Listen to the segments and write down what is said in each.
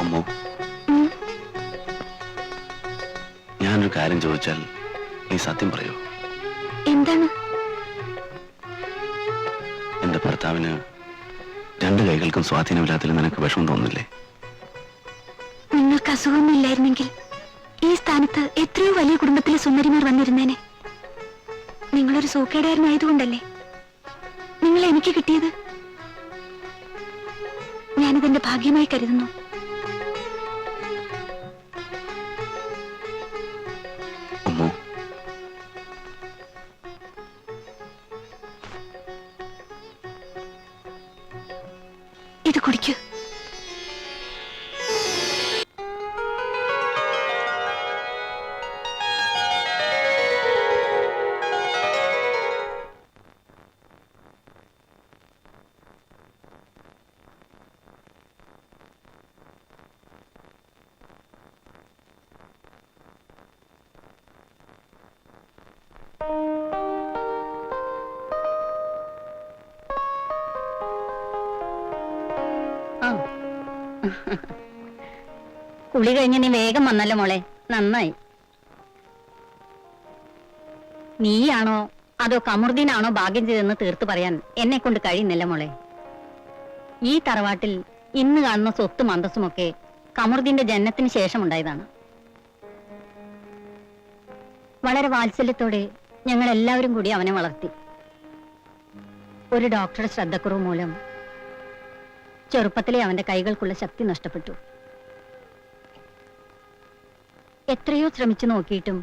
അമ്മോ, ഞാനൊരു കാര്യം ചോദിച്ചാൽ നീ സത്യം പറയൂ? എന്താണ്? എന്റെ ഭർത്താവിന് രണ്ട് കൈകൾക്കും സ്വാധീനമില്ലാത്തതിൽ നിനക്ക് വിഷമം തോന്നുന്നില്ലേ? നിങ്ങൾക്ക് അസുഖമൊന്നുമില്ലായിരുന്നെങ്കിൽ ഈ സ്ഥാനത്ത് എത്രയോ വലിയ കുടുംബത്തിലെ സുന്ദരിമാർ വന്നിരുന്നേനെ. നിങ്ങളൊരു സൂക്കേടുകാരനായതുകൊണ്ടല്ലേ നിങ്ങൾ എനിക്ക് കിട്ടിയത്. ഞാനിതെന്റെ ഭാഗ്യമായി കരുതുന്നു. അമ്മോ, ഇത് കുടിക്കൂ. കുളി കഴിഞ്ഞ് നീ വേഗം വന്നല്ലോ മോളെ, നന്നായി. നീയാണോ അതോ കമറുദ്ദീനാണോ ഭാഗ്യം ചെയ്തെന്ന് തീർത്ത് പറയാൻ എന്നെ കൊണ്ട് കഴിയുന്നില്ല മോളെ. ഈ തറവാട്ടിൽ ഇന്ന് കാണുന്ന സ്വത്തും അന്തസ്സുമൊക്കെ കമറുദ്ദീന്റെ ജനനത്തിന് ശേഷം ഉണ്ടായതാണ്. വളരെ വാത്സല്യത്തോടെ ഞങ്ങൾ എല്ലാവരും കൂടി അവനെ വളർത്തി. ഒരു ഡോക്ടറുടെ ശ്രദ്ധക്കുറവ് മൂലം ചെറുപ്പത്തിലെ അവന്റെ കൈകൾക്കുള്ള ശക്തി നഷ്ടപ്പെട്ടു. എത്രയോ ശ്രമിച്ചു നോക്കിയിട്ടും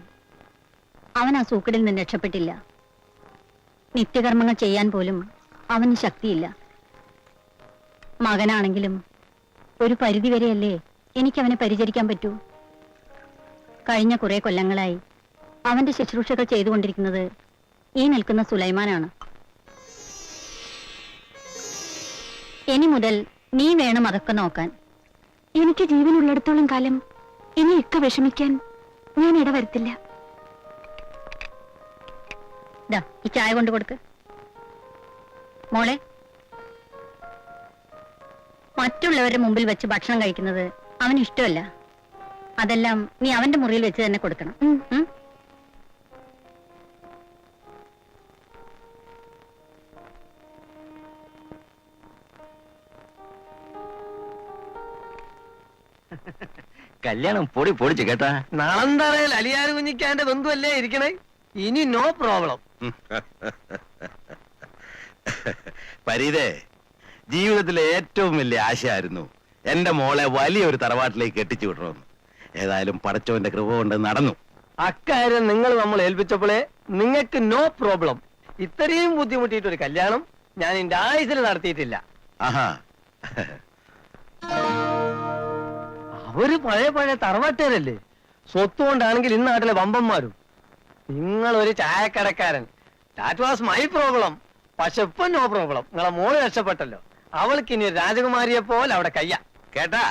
അവൻ ആ സൂക്കടിൽ നിന്ന് രക്ഷപ്പെട്ടില്ല. നിത്യകർമ്മങ്ങൾ ചെയ്യാൻ പോലും അവന് ശക്തിയില്ല. മകനാണെങ്കിലും ഒരു പരിധിവരെയല്ലേ എനിക്കവനെ പരിചരിക്കാൻ പറ്റൂ. കഴിഞ്ഞ കുറെ കൊല്ലങ്ങളായി അവന്റെ ശുശ്രൂഷകൾ ചെയ്തുകൊണ്ടിരിക്കുന്നത് ഈ നിൽക്കുന്ന സുലൈമാനാണ്. ഇനി മുതൽ നീ വേണം അതൊക്കെ നോക്കാൻ. എനിക്ക് ജീവനുള്ളിടത്തോളം കാലം ഇനി ഇക്ക വിഷമിക്കാൻ ഞാൻ ഇടവരുത്തില്ല. ഈ ചായ കൊണ്ട് കൊടുക്ക് മോളെ. മറ്റുള്ളവരുടെ മുമ്പിൽ വെച്ച് ഭക്ഷണം കഴിക്കുന്നത് അവന് ഇഷ്ടമല്ല. അതെല്ലാം നീ അവന്റെ മുറിയിൽ വെച്ച് തന്നെ കൊടുക്കണം. കല്യാണം പൊടി പൊടിച്ചു കേട്ടാ. നാളന്തറയിൽ അലിയാർ കുഞ്ഞിക്കാന്റെ ബന്ധുവല്ലേ ഇരിക്കണേ. ഇനി നോ പ്രോബ്ലം. പരീതേ, ജീവിതത്തിലെ ഏറ്റവും വലിയ ആശയായിരുന്നു എന്റെ മോളെ വലിയൊരു തറവാട്ടിലേക്ക് കെട്ടിച്ചു വിടണമെന്ന്. ഏതായാലും പടച്ചോന്റെ കൃപ കൊണ്ട് നടന്നു. അക്കാര്യം നിങ്ങൾ നമ്മൾ ഏൽപ്പിച്ചപ്പോഴേ നിങ്ങൾക്ക് നോ പ്രോബ്ലം. ഇത്രയും ബുദ്ധിമുട്ടിയിട്ടൊരു കല്യാണം ഞാൻ എന്റെ ആയുസിൽ നടത്തിയിട്ടില്ല. ആഹാ, അവര് പഴയ തറവാട്ടുകാരല്ലേ. സ്വത്ത് കൊണ്ടാണെങ്കിൽ ഇന്ന് നാട്ടിലെ വമ്പന്മാരും. നിങ്ങളൊരു ചായക്കടക്കാരൻ. That was my problem. പക്ഷെ ഇപ്പൊ നോ പ്രോബ്ലം. നിങ്ങളെ മോള് രക്ഷപ്പെട്ടല്ലോ. അവൾക്ക് ഇനി ഒരു രാജകുമാരിയെ പോലെ അവിടെ കയ്യ. കേട്ടാ,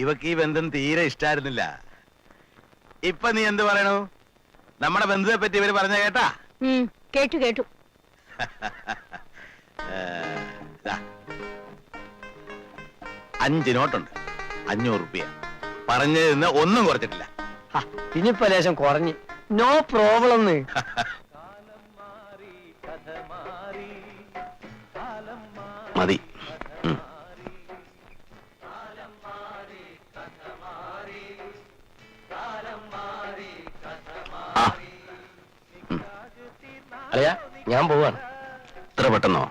ഇവക്ക് ഈ ബന്ധം തീരെ ഇഷ്ടായിരുന്നില്ല. ഇപ്പൊ നീ എന്ത് പറയണു? നമ്മുടെ ബന്ധുവെ പറ്റി ഇവര് പറഞ്ഞ കേട്ടാ? കേട്ടു കേട്ടു. 5 നോട്ടുണ്ട്, 500 രൂപ. പറഞ്ഞതിൽ നിന്ന് ഒന്നും കുറച്ചിട്ടില്ല. ഇനിയിപ്പോ ലേശം കുറഞ്ഞ്. No problem. മതി. അല്ലയാ, ഞാൻ പോവാണ്. ഇത്ര പെട്ടെന്നോ?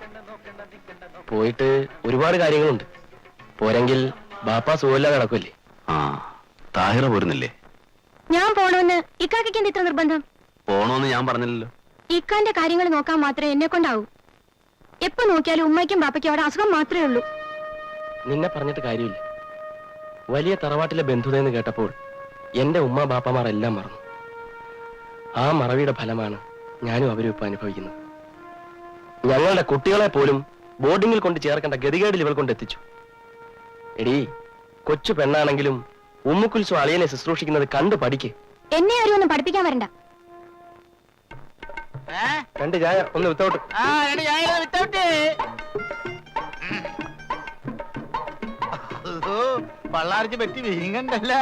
പോയിട്ട് ഒരുപാട് കാര്യങ്ങളുണ്ട്. പോരെങ്കിൽ ബാപ്പ സുഖമില്ലാതെ നടക്കൂല്ലേ. ആ, താഹിറ പോരുന്നില്ലേ? ഞാൻ പോണമെന്ന് ഇക്കാക്ക് എന്ത് ഇത്ര നിർബന്ധം? പോണോന്ന് ഞാൻ പറഞ്ഞില്ലല്ലോ. ഇക്കാന്റെ കാര്യങ്ങൾ നോക്കാൻ മാത്രമേ എന്നെ കൊണ്ടാവൂ. എപ്പോ നോക്കിയാലും ഉമ്മയ്ക്കും ബാപ്പയ്ക്കും അവിടെ അസുഖം മാത്രമേ ഉള്ളൂ. നിന്നെ പറഞ്ഞിട്ട് കാര്യമില്ല. വലിയ തറവാട്ടിലെ ബന്ധുതയെന്ന് കേട്ടപ്പോൾ എന്റെ ഉമ്മ ബാപ്പമാർ എല്ലാം മറന്നു. ആ മറവിയുടെ ഫലമാണ് ഞാനും അവരും ഇപ്പൊ അനുഭവിക്കുന്നത്. ഞങ്ങളുടെ കുട്ടികളെ പോലും ബോർഡിങ്ങിൽ കൊണ്ട് ചേർക്കേണ്ട ഗതികേടിൽ ഇവൾ കൊണ്ട് എത്തിച്ചു. എടീ, കൊച്ചു പെണ്ണാണെങ്കിലും ഉമ്മുക്കുൽസു അളിയനെ ശുശ്രൂഷിക്കുന്നത് കണ്ടു പഠിക്ക്. എന്നെ ആരും ഒന്നും പഠിപ്പിക്കാൻ വരണ്ട. 2 ചായ, 1 വിത്തൗട്ട്. പള്ളാർച്ച് പറ്റി വീങ്ങണ്ടല്ല.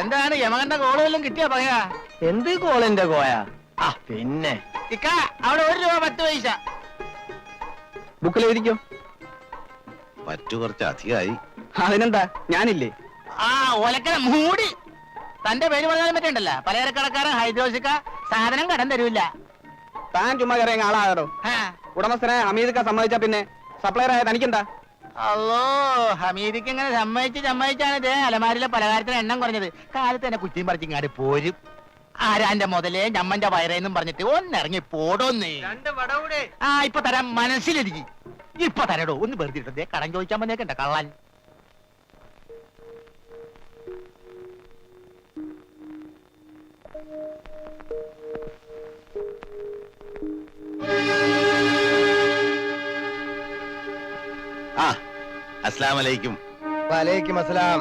എന്താണ് യമകന്റെ കോള് വല്ലതും കിട്ടിയാ പറയാ? എന്ത് കോളിന്റെ കോയ? ആ പിന്നെ ഇക്ക അവിടെ 1 രൂപ 10 പൈസ. ബുക്കിലെഴുതിക്കോ. പറ്റു കുറച്ച് അധികമായി. അതിനെന്താ, ഞാനില്ലേ? ആ ഒലക്കല മൂടി. തന്റെ പേര് പറഞ്ഞാലും പറ്റണ്ടല്ല. പലചരക്കടക്കാരൻ ഹൈദ്രോസിക്ക സാധനം കടം തരൂല്ല. താൻ ചുമ്മാ കയറിയ ആളാകടോ. ഉടമസ്ഥനെ ഹമീദക്ക സമ്മതിച്ചാ പിന്നെ സപ്ലയർ ആയ തനിക്കെന്താ? അല്ലോ ഹമീദിക്ക് ഇങ്ങനെ സമ്മതിച്ചാണ് ഇതേ അലമാരിലെ പലഹാരത്തിന് എണ്ണം കുറഞ്ഞത്. കാലത്ത് തന്നെ കുറ്റിയും പറിച്ചിങ്ങാട് പോരും. ആരാന്റെ മുതലേ ഞമ്മന്റെ വയറേന്നും പറഞ്ഞിട്ട് ഒന്നിറങ്ങി പോടോന്നേ. ആ ഇപ്പൊ തരാം, മനസ്സിലിരിക്കും. ഇപ്പൊ തരടോ, ഒന്ന് വെറുതെ ഇട്ടേ. കടം ചോദിച്ചാൽ മതിയേക്കണ്ട കള്ളാൻ. ആ അസ്സലാമു അലൈക്കും. വലൈക്കും അസ്സലാം.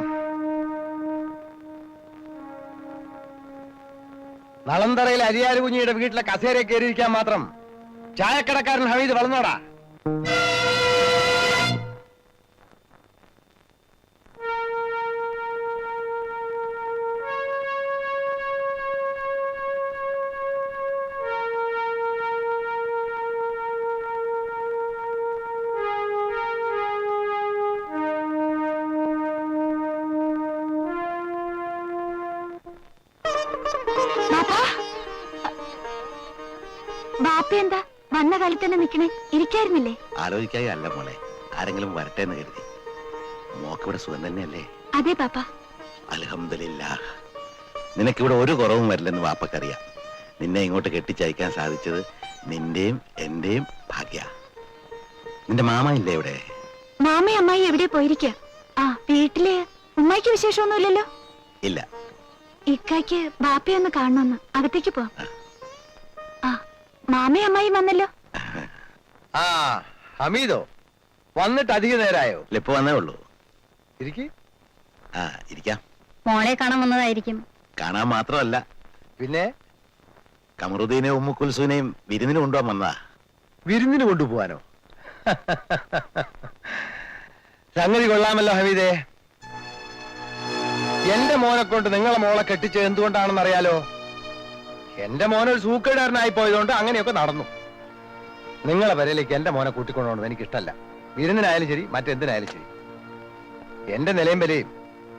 നളന്തറയിൽ അരിയാര് കുഞ്ഞിയുടെ വീട്ടിലെ കസേര കയറിയിരിക്കാൻ മാത്രം ചായക്കടക്കാരൻ ഹമീദ് വളർന്നോടാ. ബാപ്പ എന്താ വന്ന കാലത്ത് തന്നെ നിക്കണേ? ഇരിക്കായിരുന്നില്ലേ? ആലോചിക്കായി അല്ല മോളെ, ആരെങ്കിലും വരട്ടെ എന്ന് കരുതി. മോക്കിവിടെ സുഖം തന്നെയല്ലേ? അതെ പാപ്പ. അൽഹംദുലില്ലാഹ്. നിനക്കിവിടെ ഒരു കുറവും വരില്ലെന്ന് വാപ്പക്കറിയാം. നിന്നെ ഇങ്ങോട്ട് കെട്ടിച്ചയക്കാൻ സാധിച്ചത് നിന്റെയും എന്റെയും ഭാഗ്യ. നിന്റെ മാമ ഇല്ലേ ഇവിടെ? മാമയും അമ്മായി എവിടെ പോയിരിക്ക? ആ വീട്ടില് ഉമ്മായിക്ക് വിശേഷമൊന്നുമില്ലല്ലോ? ഇല്ല. ഇക്കായ്ക്ക് ബാപ്പയൊന്ന് കാണണമെന്ന്. അകത്തേക്ക് പോ. ആ മാമയും അമ്മായിയും വന്നല്ലോ. ആ ഹമീദോ വന്നിട്ട് അധിക നേരായോ? ഇപ്പൊ വന്നേ ഉള്ളൂ. ഇരിക്ക്. ആ ഇരിക്കാം. മോളെ കാണാൻ വന്നതായിരിക്കും. കാണാൻ മാത്രമല്ല, പിന്നെ കമറുദ്ദീനെയും ഉമ്മു കുൽസൂനെയും വിരുന്നിന് കൊണ്ടുപോകാൻ വന്നതാ. വിരുന്നിന് കൊണ്ടുപോവാനോ? സംഗതി കൊള്ളാമല്ലോ ഹമീദേ. എന്റെ മോനെ കൊണ്ട് നിങ്ങളെ മോളെ കെട്ടിച്ചത് എന്തുകൊണ്ടാണെന്ന് അറിയാലോ? എന്റെ മോനൊരു സൂക്കേടുകാരനായി പോയതുകൊണ്ട് അങ്ങനെയൊക്കെ നടന്നു. നിങ്ങളെ വരയിലേക്ക് എന്റെ മോനെ കൂട്ടിക്കൊണ്ടുപോകണമെന്ന് എനിക്കിഷ്ടല്ല. വിരുന്നിനായാലും ശരി, മറ്റെന്തിനായാലും ശരി. എന്റെ നിലയും വിലയും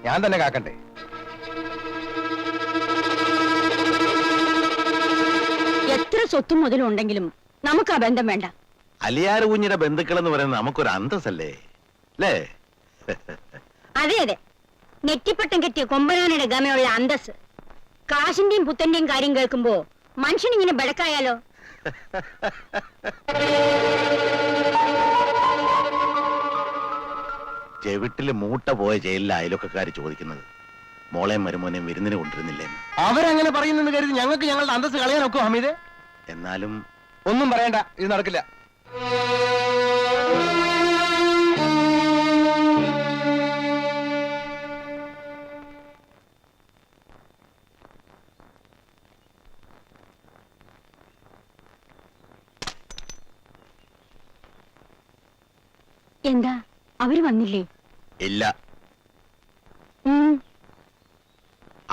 ഞാൻ തന്നെ കാക്കണ്ടേ? എത്ര സ്വത്തും മുതലും ഉണ്ടെങ്കിലും നമുക്ക് ആ ബന്ധം വേണ്ട. അലിയാർ കുഞ്ഞിയുടെ ബന്ധുക്കൾ എന്ന് പറയുന്നത് നമുക്കൊരു അന്തസ്സല്ലേ അല്ലേ? അതെ അതെ, നെറ്റിപ്പട്ടം കെട്ടിയ കൊമ്പനാനയുടെ ഗമയുള്ള അന്തസ്. കാശിന്റെയും പുത്തന്റെയും കാര്യം കേൾക്കുമ്പോ മനുഷ്യനിങ്ങനെ ബെടക്കായാലോ? ചെവിട്ടില് മൂട്ട പോയ ജയിലിലെ അയലൊക്കെക്കാര് ചോദിക്കുന്നത് മോളെയും മരുമോനെയും വിരുന്നിന് കൊണ്ടിരുന്നില്ലേന്ന്. അവരങ്ങനെ പറയുന്നെന്ന് കരുതി ഞങ്ങൾക്ക് ഞങ്ങളുടെ അന്തസ് കളയാൻ നോക്കോ ഹമീദേ? എന്നാലും ഒന്നും പറയണ്ട, ഇത് നടക്കില്ല. എന്താ അവര് വന്നില്ലേ? ഇല്ല.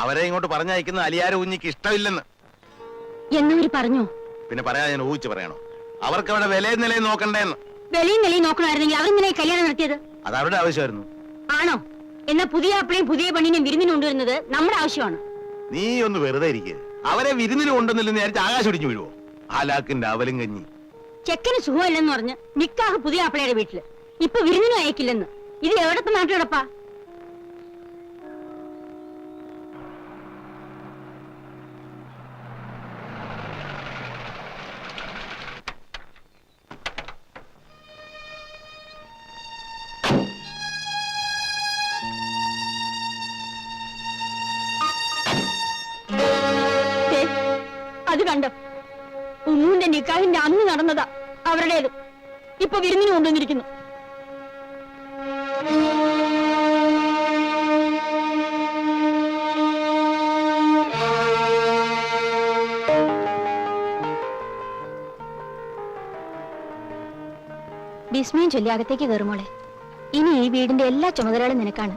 അവരെ ഇങ്ങോട്ട് പറഞ്ഞയക്കുന്ന അലിയാർ കുഞ്ഞിക്ക് ഇഷ്ടമില്ലെന്ന് എന്നവര് പറഞ്ഞോ? പിന്നെ പറയാതെ ഞാൻ ഊഹിച്ചു പറയണോ? അവർക്ക് അവിടെ വിലയും നിലയും നോക്കണ്ടേന്ന്. വെളിയും നിലയും നോക്കണമായിരുന്നെങ്കിൽ അവരെന്തിനായി കല്യാണം നടത്തിയത്? അത് അവരുടെ ആവശ്യമായിരുന്നു. ആണോ? എന്നാ പുതിയ ആപ്പിളെയും പുതിയ പെണ്ണിനെയും വിരുന്നിന് കൊണ്ടുവരുന്നത് നമ്മുടെ ആവശ്യമാണ്. നീ ഒന്ന് വെറുതെ ഇരിക്കുക. അവരെ വിരുന്നിന് കൊണ്ടുവന്നില്ലെന്ന് വിചാരിച്ച് ആകാശം ഒടിഞ്ഞു വീഴുവോ? ആലാക്കിന്റെ അവലും കഞ്ഞി. ചെക്കന് സുഖമില്ലെന്ന് പറഞ്ഞ് നിക്കാഹ് പുതിയ ആപ്പിളയുടെ വീട്ടില്. ഇപ്പൊ വിരുന്നിനും അയക്കില്ലെന്ന്. ഇത് എവിടത്തെ നാട്ടിലടപ്പാ? അത് കണ്ടോ? ഉമ്മുന്റെ നിക്കാഹിന്റെ അന്ന് നടന്നതാ അവരുടേത്. ഇപ്പൊ വിരുന്നിന് കൊണ്ടുവന്നിരിക്കുന്നു. ബിസ്മയും ചൊല്ലി അകത്തേക്ക് കയറുമോളെ. ഇനി ഈ വീടിന്റെ എല്ലാ ചുമതലകളും നിനക്കാണ്.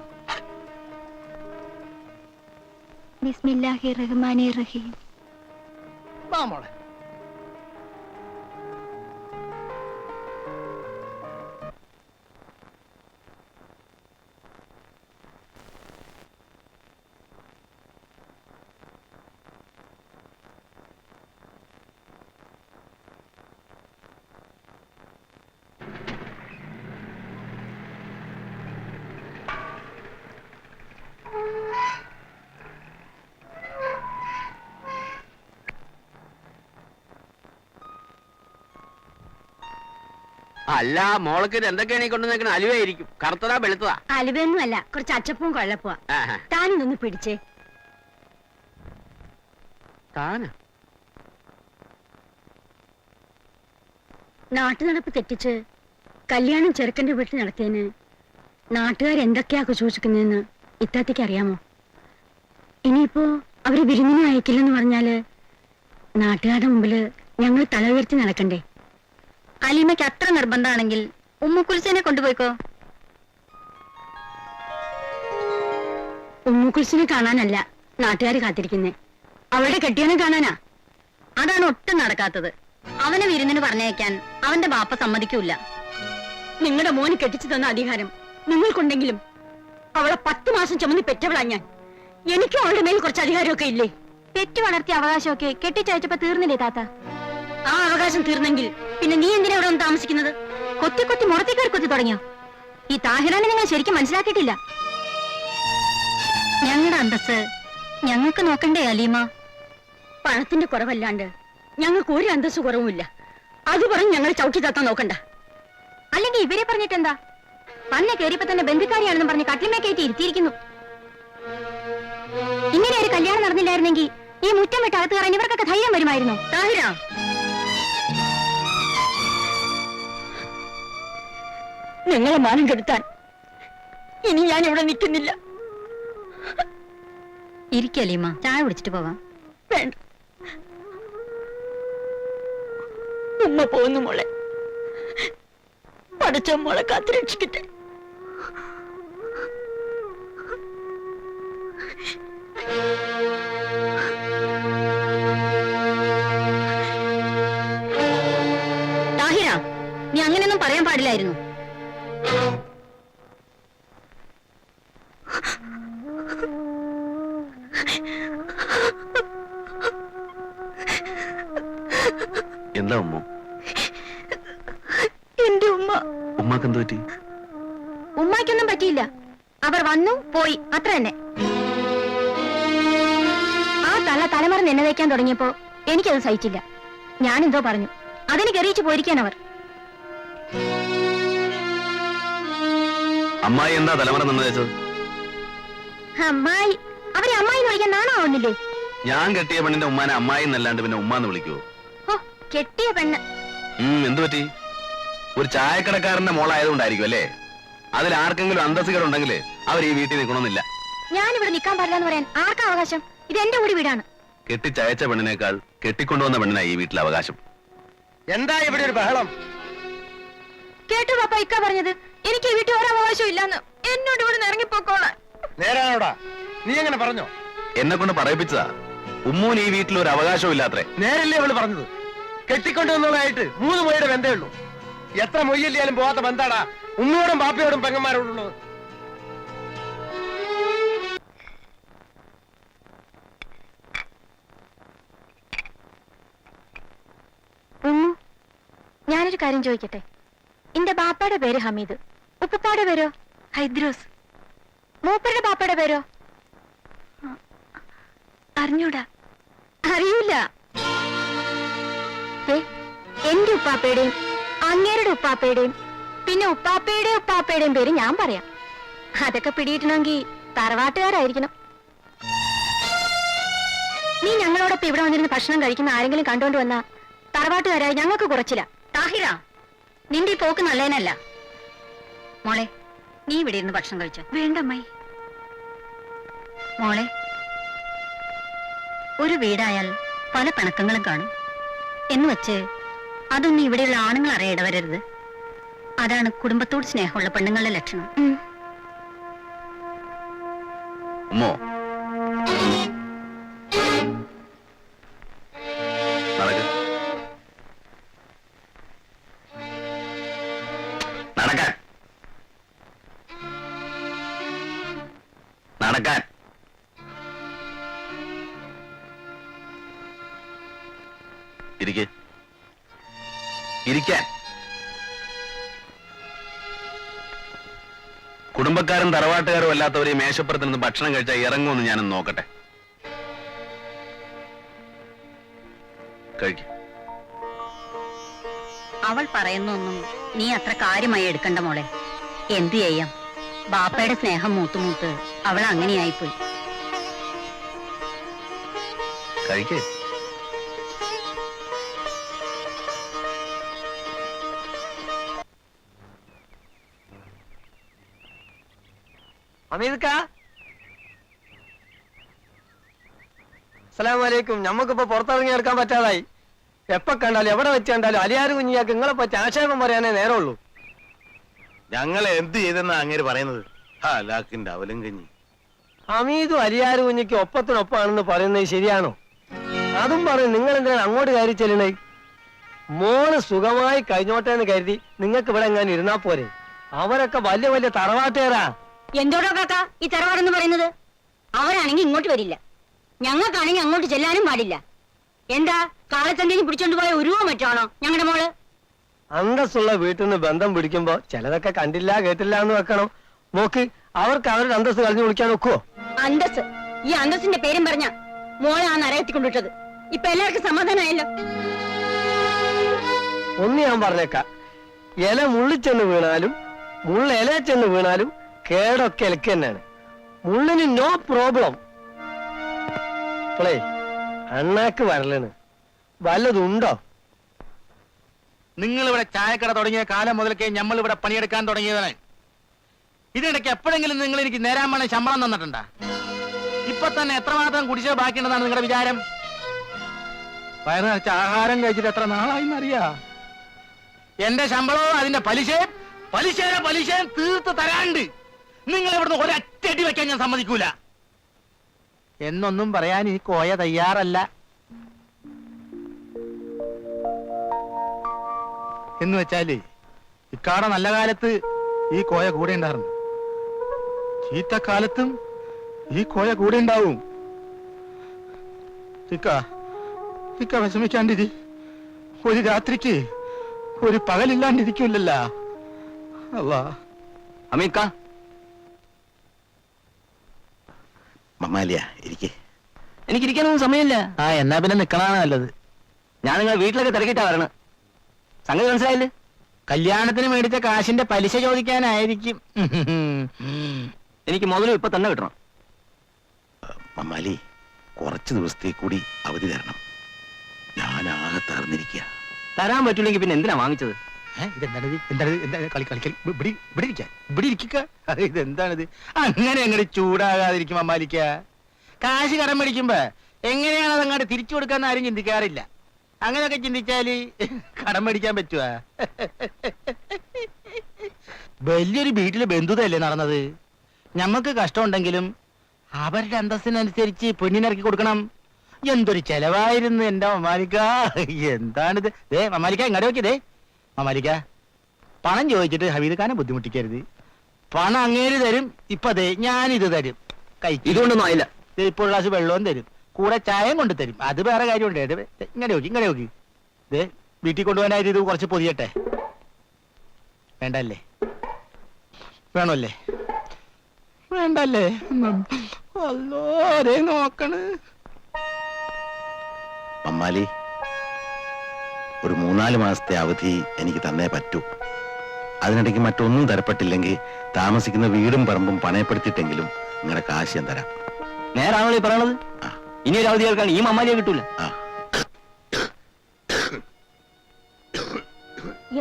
ബിസ്മില്ലാഹിർ റഹ്മാനിർ റഹീം. വാ മോളെ. അല്ല മോൾക്ക് ഇത് എന്തൊക്കെയാണ് ഈ കൊണ്ടു നിൽക്കണ അലുവയായിരിക്കും. കറുത്തതാ വെളുത്തതാ? അലുവയൊന്നും അല്ല, കുറച്ച് അച്ചപ്പവും കൊഴപ്പുവാ. താനിതൊന്ന് പിടിച്ചേ. താന് നാട്ടുനടപ്പ് തെറ്റിച്ച് കല്യാണം ചെറുക്കന്റെ വീട്ടിൽ നടത്തിയതിന് നാട്ടുകാരെന്തൊക്കെയാ കുശൂഷിക്കുന്നതെന്ന് ഇത്താത്തേക്ക് അറിയാമോ? ഇനിയിപ്പോ അവര് വിരുന്നിന് അയക്കില്ലെന്ന് പറഞ്ഞാല് നാട്ടുകാരുടെ മുമ്പില് ഞങ്ങൾ തല ഉയർത്തി നടക്കണ്ടേ? അലീമയ്ക്ക് അത്ര നിർബന്ധമാണെങ്കിൽ ഉമ്മുക്കുൽസിനെ കൊണ്ടുപോയിക്കോ. ഉമ്മുക്കുൽസിനെ കാണാനല്ല നാട്ടുകാർ കാത്തിരിക്കുന്നേ, അവളുടെ കെട്ടിയവനെ കാണാനാ. അതാണ് ഒട്ടും നടക്കാത്തത്. അവനെ വിരുന്നിന് പറഞ്ഞയക്കാൻ അവന്റെ ബാപ്പ സമ്മതിക്കൂല. നിങ്ങളുടെ മോന് കെട്ടിച്ചു തന്ന അധികാരം നിങ്ങൾക്കുണ്ടെങ്കിലും അവളെ 10 മാസം ചുമന്ന് പെറ്റവളാ ഞാൻ. എനിക്കും അവളുടെ മേൽ കുറച്ച് അധികാരമൊക്കെ ഇല്ലേ? പെറ്റു വളർത്തിയ അവകാശമൊക്കെ കെട്ടിച്ചയച്ചപ്പോ തീർന്നില്ലേ താത്ത? ആ അവകാശം തീർന്നെങ്കിൽ പിന്നെ നീ എന്തിനാ ഇവിടെ വന്ന് താമസിക്കുന്നത്? കൊത്തി കൊത്തി മുറത്തേക്കാർ കൊത്തി തുടങ്ങിയോ? ഈ താഹിറാനെ നിങ്ങൾ ശരിക്കും മനസ്സിലാക്കിയിട്ടില്ല. ഞങ്ങളുടെ അന്തസ് ഞങ്ങൾക്ക് നോക്കണ്ടേ അലീമ? പണത്തിന്റെ കുറവല്ലാണ്ട് ഞങ്ങൾക്ക് ഒരു അന്തസ് കുറവുമില്ല. അത് പറഞ്ഞ് ഞങ്ങൾ ചവിട്ടി താത്താൻ നോക്കണ്ട. അല്ലെങ്കിൽ ഇവരെ പറഞ്ഞിട്ടെന്താ? പന്നെ കയറിയപ്പോ തന്നെ ബന്ധുക്കാരിയാണെന്ന് പറഞ്ഞ് കട്ടിലിമേ കയറ്റി ഇരുത്തിയിരിക്കുന്നു. ഇങ്ങനെ ഒരു കല്യാണം നടന്നില്ലായിരുന്നെങ്കിൽ ഈ മുറ്റം വിട്ട് അകത്ത് കയറാൻ ഇവർക്കൊക്കെ ധൈര്യം വരുമായിരുന്നു. താഹിര, നിങ്ങളെ മാനം കെടുത്താൻ ഇനി ഞാൻ ഇവിടെ നിൽക്കുന്നില്ല. ഇരിക്കലീമ, ചായ കുടിച്ചിട്ട് പോവാം. വേണ്ട, ഉമ്മ പോകുന്നു മോളെ. പഠിച്ച മോളെ കാത്തുരക്ഷിക്കട്ടെ. താഹിര, നീ അങ്ങനെയൊന്നും പറയാൻ പാടില്ലായിരുന്നു. എന്താ ഉമ്മ? എന്റെ ഉമ്മ. ഉമ്മാക്ക് എന്ത് പറ്റി? ഉമ്മാക്കൊന്നും പറ്റിയില്ല. അവർ വന്നു പോയി, അത്ര തന്നെ. ആ തലമറന്ന് എന്നെ വയ്ക്കാൻ തുടങ്ങിയപ്പോ എനിക്കത് സഹിച്ചില്ല. ഞാനെന്തോ പറഞ്ഞു, അതെനിക്ക് എറിയിച്ചു പോയിരിക്കാൻ അവർ. അമ്മായി എന്താ തലമുറ നിന്ന് വെച്ചത്? അമ്മായി, അവരെ അമ്മായി എന്ന് വിളിക്കാൻ നാണോ ആവുന്നില്ലേ? ഞാൻ കെട്ടിയ പെണ്ണിന്റെ ഉമ്മാനെ അമ്മായി എന്നല്ലാണ്ട് പിന്നെ ഉമ്മാന്ന് വിളിക്കുവോ? ഓ, കെട്ടിയ പെണ്ണ്. എന്തു പറ്റി? ഒരു ചായക്കടക്കാരന്റെ മോളായതുകൊണ്ടായിരിക്കും അല്ലേ? അതിൽ ആർക്കെങ്കിലും അന്തസ്സുകളുണ്ടെങ്കിൽ അവർ ഈ വീട്ടിൽ നിൽക്കണമെന്നില്ല. ഞാനിവിടെ നിൽക്കാൻ പാടില്ല എന്ന് പറയാൻ ആർക്കാ അവകാശം? ഇത് എന്റെ കൂടി വീടാണ്. കെട്ടിച്ചയച്ച പെണ്ണിനേക്കാൾ കെട്ടിക്കൊണ്ടുവന്ന പെണ്ണിനായി ഈ വീട്ടിലെ അവകാശം. എന്താ ഇവിടെ ഒരു ബഹളം? കേട്ടു പാപ്പ ഇക്ക പറഞ്ഞത്? എനിക്ക് ഈ വീട്ടിൽ ഒരവകാശം ഇല്ലാന്ന്. എന്നോട് ഇവിടെ നിന്ന് ഇറങ്ങിപ്പോക്കോളാൻ. നേരാണോടാ? നീ എങ്ങനെ പറഞ്ഞോ? എന്നെ കൊണ്ട് പറയിപ്പിച്ചതാ. ഉമ്മൂന് ഈ വീട്ടിൽ ഒരു അവകാശവും ഇല്ലാത്രേ. നേരല്ലേ അവള് പറഞ്ഞത്? കെട്ടിക്കൊണ്ടുവന്നുള്ളതായിട്ട് 3 മൊഴിയുടെ ബന്ധമേ ഉള്ളൂ. എത്ര മൊയ്യല്ലാലും പോവാത്ത ബന്ധാടാ ഉമ്മയോടും ബാപ്പയോടും പെങ്ങന്മാരോടുള്ളത്. ഞാനൊരു കാര്യം ചോദിക്കട്ടെ? എന്റെ ബാപ്പയുടെ പേര് ഹമീദ്, ഉപ്പയുടെ പേരോ ഹൈദ്രോസ്, മൂപ്പരുടെ ബാപ്പയുടെ പേരോ അറിഞ്ഞൂടാ. അറിയൂല. എന്റെ ഉപ്പാപ്പയുടെയും അങ്ങേരുടെ ഉപ്പാപ്പയുടെയും പിന്നെ ഉപ്പാപ്പയുടെയും പേര് ഞാൻ പറയാം. അതൊക്കെ പിടിയിട്ടണമെങ്കിൽ തറവാട്ടുകാരായിരിക്കണം. നീ ഞങ്ങളോടൊപ്പം ഇവിടെ വന്നിരുന്ന് ഭക്ഷണം കഴിക്കുന്ന ആരെങ്കിലും കണ്ടുകൊണ്ട് വന്നാ തറവാട്ടുകാരായി ഞങ്ങൾക്ക് കുറച്ചില്ല. താഹിര, നിന്റെ ഈ പോക്ക് നല്ലതിനല്ല. മോളെ, നീ ഇവിടെ ഇരുന്ന് ഭക്ഷണം കഴിച്ചോ? വേണ്ടമ്മായി. മോളെ, ഒരു വീടായാൽ പല പിണക്കങ്ങളും കാണും എന്ന് വെച്ച് അതൊന്നും ഇവിടെയുള്ള ആണുങ്ങൾ അറിയാൻ ഇടവരരുത്. അതാണ് കുടുംബത്തോട് സ്നേഹമുള്ള പെണ്ണുങ്ങളുടെ ലക്ഷണം. ഉമ്മോ, കിടക്കാൻ. ഇരിക്ക്. ഇരിക്കാൻ. കുടുംബക്കാരും തറവാട്ടുകാരും അല്ലാത്തവർ ഈ മേശപ്പുറത്ത് നിന്ന് ഭക്ഷണം കഴിച്ചാൽ ഇറങ്ങുമെന്ന് ഞാനൊന്ന് നോക്കട്ടെ. കഴിക്കും. അവൾ പറയുന്നൊന്നും നീ അത്ര കാര്യമായി എടുക്കണ്ട മോളെ. എന്തു ചെയ്യാം, ബാപ്പയുടെ സ്നേഹം മൂത്തുമൂത്ത് അവൾ അങ്ങനെയായിപ്പോയി. കഴിക്കേ. അസ്സലാമലൈക്കും. ഞമ്മക്കിപ്പോ പുറത്തിറങ്ങി എടുക്കാൻ പറ്റാതായി. എപ്പ കണ്ടാലും എവിടെ വെച്ച് കണ്ടാലും അലിയാര് കുഞ്ഞിയാക്ക് നിങ്ങളെ പറ്റി ആക്ഷേപം പറയാനേ നേരമുള്ളൂ. ഞങ്ങളെ എന്ത് ചെയ്തെന്നാ അങ്ങേര് പറയുന്നത്? ലാക്കിന്റെ അവലും കഞ്ഞി. ഹമീദും അലിയാര് കുഞ്ഞിക്ക് ഒപ്പത്തിനൊപ്പമാണെന്ന് പറയുന്നത് ശരിയാണോ? അതും പറയും നിങ്ങൾ എന്തിനാണ് അങ്ങോട്ട് കയറി ചെല്ലണേ? മോള് സുഖമായി കഴിഞ്ഞോട്ടെ എന്ന് കരുതി നിങ്ങൾക്ക് ഇവിടെ എങ്ങനെ ഇരുന്നാ പോരെ? അവരൊക്കെ വലിയ വലിയ തറവാട്ടുകാരാ. എന്തോടോ കാക്ക ഈ തറവാടെന്ന് പറയുന്നത്? അവരാണെങ്കിൽ ഇങ്ങോട്ട് വരില്ല, ഞങ്ങൾക്കാണെങ്കിൽ അങ്ങോട്ട് ചെല്ലാനും പാടില്ല. എന്താ കാളച്ചന്തേനി പിടിച്ചോണ്ട് പോയ ഉരുവോ മറ്റാണോ ഞങ്ങളുടെ മോള്? അന്തസ്സുള്ള വീട്ടിൽ നിന്ന് ബന്ധം പിടിക്കുമ്പോ ചിലതൊക്കെ കണ്ടില്ല കേട്ടില്ല എന്ന് വെക്കണം. നോക്ക്, അവർക്ക് അവരുടെ അന്തസ് കളഞ്ഞു വിളിക്കാൻ ഒക്കുവോ? അന്തസ്, ഈ അന്തസ്സിന്റെ പേരും പറഞ്ഞ മോളെ ആ നരകത്തിക്കൊണ്ടിട്ടത്. ഇപ്പൊ എല്ലാവർക്കും സമാധാനമായല്ലോ. ഒന്ന് ഞാൻ പറഞ്ഞേക്കാം, ഇല മുള്ളിച്ചെന്ന് വീണാലും മുള്ള ഇല ചെന്ന് വീണാലും കേടൊക്കെ ഇലക്ക് തന്നെയാണ്. മുള്ളിന് നോ പ്രോബ്ലം. ഇപ്പളേ അണ്ണാക്ക് വരലാണ് വല്ലതുണ്ടോ? നിങ്ങൾ ഇവിടെ ചായക്കട തുടങ്ങിയ കാലം മുതൽക്കേ നമ്മൾ ഇവിടെ പണിയെടുക്കാൻ തുടങ്ങിയതാണ്. ഇതിനിടയ്ക്ക് എപ്പോഴെങ്കിലും നിങ്ങൾ എനിക്ക് നേരാമണം ശമ്പളം തന്നിട്ടുണ്ടാ? ഇപ്പൊ തന്നെ എത്രമാത്രം കുടിശ്ശിക ബാക്കിയുണ്ടെന്നാണ് നിങ്ങളുടെ വിചാരം? വയറ് നിറച്ച ആഹാരം കഴിച്ചിട്ട് എത്ര നാളായിന്നറിയാ? എന്റെ ശമ്പളവും അതിന്റെ പലിശയും തീർത്ത് തരാണ്ട് നിങ്ങൾ ഇവിടുന്ന് ഒരറ്റടി വെക്കാൻ ഞാൻ സമ്മതിക്കൂല. എന്നൊന്നും പറയാൻ ഈ കോയ തയ്യാറല്ല. എന്ന് വെച്ചാല് ഇക്കാട നല്ല കാലത്ത് ഈ കോയ കൂടെ ഉണ്ടായിരുന്നു, ചീത്തക്കാലത്തും ഈ കോയ കൂടെ ഉണ്ടാവും. ഇക്ക വിഷമിക്കാണ്ടിരി. ഒരു രാത്രിക്ക് ഒരു പകലില്ലാണ്ടിരിക്കില്ലല്ലോ. അല്ലാ അമീക്ക, മമ്മാലിയ ഇരിക്കേ. എനിക്കിരിക്കാനൊന്നും സമയമില്ല. എന്നാ പിന്നെ നിക്കണാണ് നല്ലത്. ഞാൻ നിങ്ങളെ വീട്ടിലൊക്കെ തിരക്കിട്ടാ വരണം. സംഗതി മനസ്സിലായില്ലേ? കല്യാണത്തിന് മേടിച്ച കാശിന്റെ പലിശ ചോദിക്കാനായിരിക്കും. എനിക്ക് മുതലും ഇപ്പൊ തന്നെ കിട്ടണം. മമ്മാലി, കുറച്ച് ദിവസത്തേക്ക് കൂടി അവധി തരണം. ഞാൻ ആകെ തകർന്നിരിക്കുക. തരാൻ പറ്റില്ലെങ്കിൽ പിന്നെ എന്തിനാ വാങ്ങിച്ചത്? ഇതെന്താണിത്? അങ്ങനെ അങ്ങോട്ട് ചൂടാകാതിരിക്കും അമ്മാലിക്ക. കാശ് കടം മേടിക്കുമ്പോ എങ്ങനെയാണ് അത് അങ്ങോട്ട് തിരിച്ചു കൊടുക്കാന്ന് ആരും ചിന്തിക്കാറില്ല. അങ്ങനെയൊക്കെ ചിന്തിച്ചാല് കടം മേടിക്കാൻ പറ്റുവാ? വലിയൊരു വീട്ടില് ബന്ധുതയല്ലേ നടന്നത്. ഞമ്മക്ക് കഷ്ടമുണ്ടെങ്കിലും അവരുടെ അന്തസ്സിനനുസരിച്ച് പെണ്ണിനിറക്കി കൊടുക്കണം. എന്തൊരു ചെലവായിരുന്നു എന്റെ മമാലിക്ക. എന്താണിത്? മമാലിക്ക ഇങ്ങോട്ട് നോക്കിയതേ. മമാലിക്ക, പണം ചോദിച്ചിട്ട് ഹമീദ് ഖാനെ ബുദ്ധിമുട്ടിക്കരുത്. പണം അങ്ങേര് തരും. ഇപ്പൊ ദേ ഞാനിത് തരും. ഇതുകൊണ്ടൊന്നും ആയില്ല. ഇപ്പോൾ ഗ്ലാസ് വെള്ളവും തരും, കൂടെ ചായയും കൊണ്ട് തരും. അത് വേറെ കാര്യമുണ്ട്. ഇങ്ങനെ നോക്കി ദേ വീട്ടിൽ കൊണ്ടുപോകാനായിട്ട് ഇത് കുറച്ച് പൊതിയട്ടെ. വേണ്ടല്ലേ? വേണമല്ലേ? വേണ്ടല്ലേ? അല്ലോ നോക്കണ്. മമ്മാലി, ഒരു 3-4 മാസത്തെ അവധി എനിക്ക് തന്നേ പറ്റൂ. അതിനിടയ്ക്ക് മറ്റൊന്നും തരപ്പെട്ടില്ലെങ്കിൽ താമസിക്കുന്ന വീടും പറമ്പും പണയപ്പെടുത്തിയിട്ടെങ്കിലും നിങ്ങളുടെ കാശ് ഞാൻ തരാം. നേരാണല്ലോ ഈ പറയണത്. ഇനി ഒരു അവധി കേൾക്കാൻ ഈ മമ്മാലിയെ കിട്ടൂല.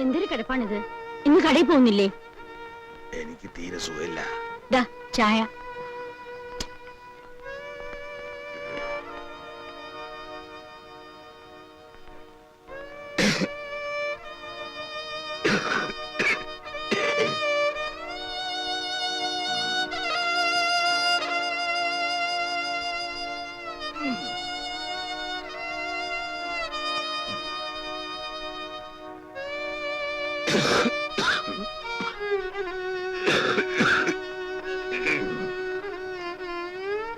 എന്തൊരു കിടപ്പാണിത്? ഇന്ന് കടയിൽ പോകുന്നില്ലേ? എനിക്ക് തീരെ സുഖമില്ല. ചായ.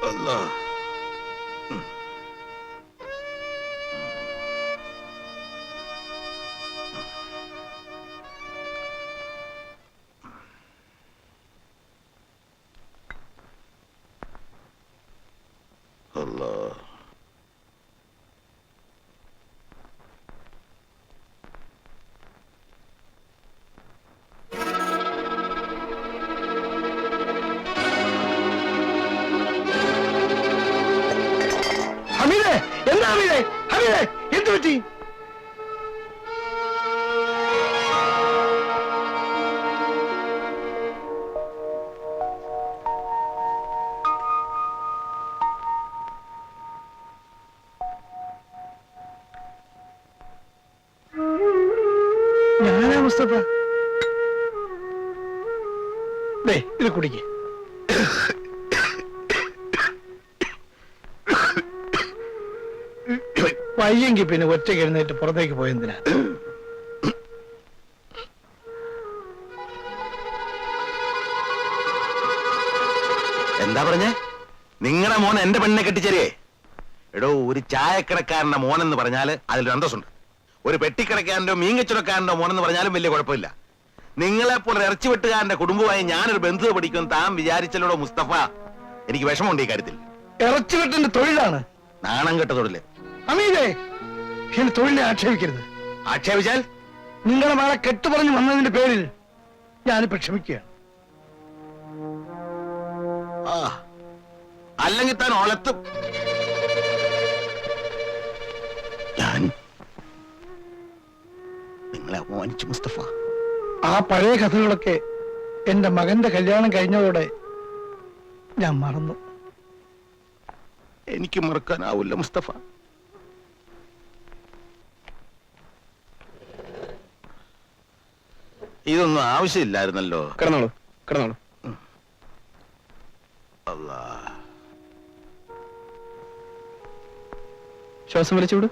അല്ലാ. അല്ലാ. ഹമീദേ, എന്താ ഹമീദേ? ഹമീദേ, എന്ത് പറ്റി? ഞാനാ മുസ്തഫ. ദേ, ഇത് കുടിക്ക്. വയ്യെങ്കിൽ പിന്നെ ഒറ്റയ്ക്ക് എഴുന്നേറ്റ് പുറത്തേക്ക് പോയെന്തിനാ? എന്താ പറഞ്ഞേ? നിങ്ങളുടെ മോൻ എന്റെ പെണ്ണിനെ കെട്ടിച്ചേരേ? എടോ, ഒരു ചായക്കടക്കാരന്റെ മോനെന്ന് പറഞ്ഞാല് അതിലൊരു അന്തസ്സുണ്ട്. ഒരു പെട്ടിക്കടക്കാരന്റെ മീൻകച്ചവടക്കാരന്റെ മോനെന്ന് പറഞ്ഞാലും വലിയ കുഴപ്പമില്ല. നിങ്ങളെപ്പോലെ ഇറച്ചി വെട്ടുകാരന്റെ കുടുംബമായി ഞാനൊരു ബന്ധുത പഠിക്കും താൻ വിചാരിച്ചല്ലോടോ മുസ്തഫ. എനിക്ക് വിഷമമുണ്ട് ഈ കാര്യത്തിൽ. ഇറച്ചിവെട്ടിന്റെ തൊഴിലാണ്. നാണം കെട്ട തൊഴില്. അമീദേ, എന്റെ തൊഴിലിനെ ആക്ഷേപിക്കരുത്. ആക്ഷേപിച്ചാൽ നിങ്ങളെ മകളെ കെട്ടു പറഞ്ഞു വന്നതിന്റെ പേരിൽ ഞാനിപ്പോ ക്ഷമിക്കുകയാണ്. ആ, അല്ലെങ്കിൽ താൻ ഒലത്തും. ഞാൻ നിങ്ങളെ അപമാനിച്ചു മുസ്തഫ. ആ പഴയ കഥകളൊക്കെ എന്റെ മകന്റെ കല്യാണം കഴിഞ്ഞതോടെ ഞാൻ മറന്നു. എനിക്ക് മറക്കാനാവില്ല മുസ്തഫ. ഇതൊന്നും ആവശ്യമില്ലായിരുന്നല്ലോ. കിടന്നോളൂ, കിടന്നോളൂ. അല്ലാ. ശ്വാസം വലിച്ചുവിട്.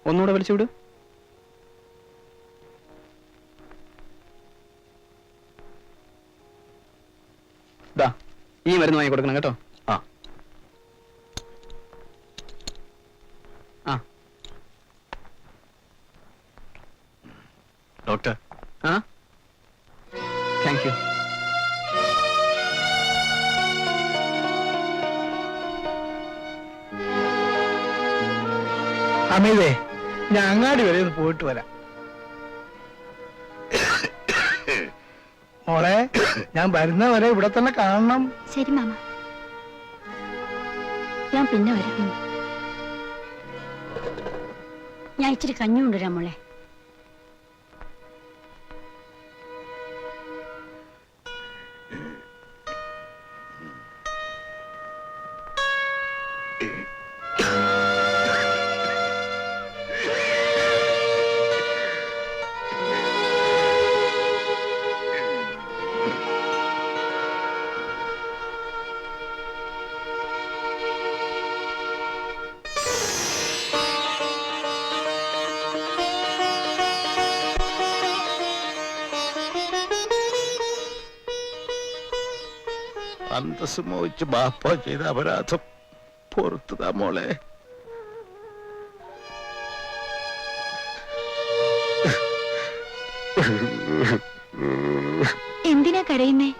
ഒന്നുകൂടെ വലിച്ചുവിട്. ദാ, ഈ മരുന്ന് വാങ്ങി കൊടുക്കണം കേട്ടോ. ആ. ആ. ഡോക്ടർ, ആ, താങ്ക് യു. അമീദേ, ഞാൻ അങ്ങാടി വരെ ഒന്ന് പോയിട്ട് വരാം. മോളെ, ഞാൻ വരുന്ന വരെ ഇവിടെ തന്നെ കാണണം. ശരി മാമ, ഞാൻ പിന്നെ വരാം. ഞാൻ ഇച്ചിരി കഞ്ഞി കൊണ്ടുവരാം മോളെ. അന്തസ് മോഹിച്ച് ബാപ്പ ചെയ്ത അപരാധം പുറത്തുതാ മോളെ. എന്തിനാ കരയുന്നേ?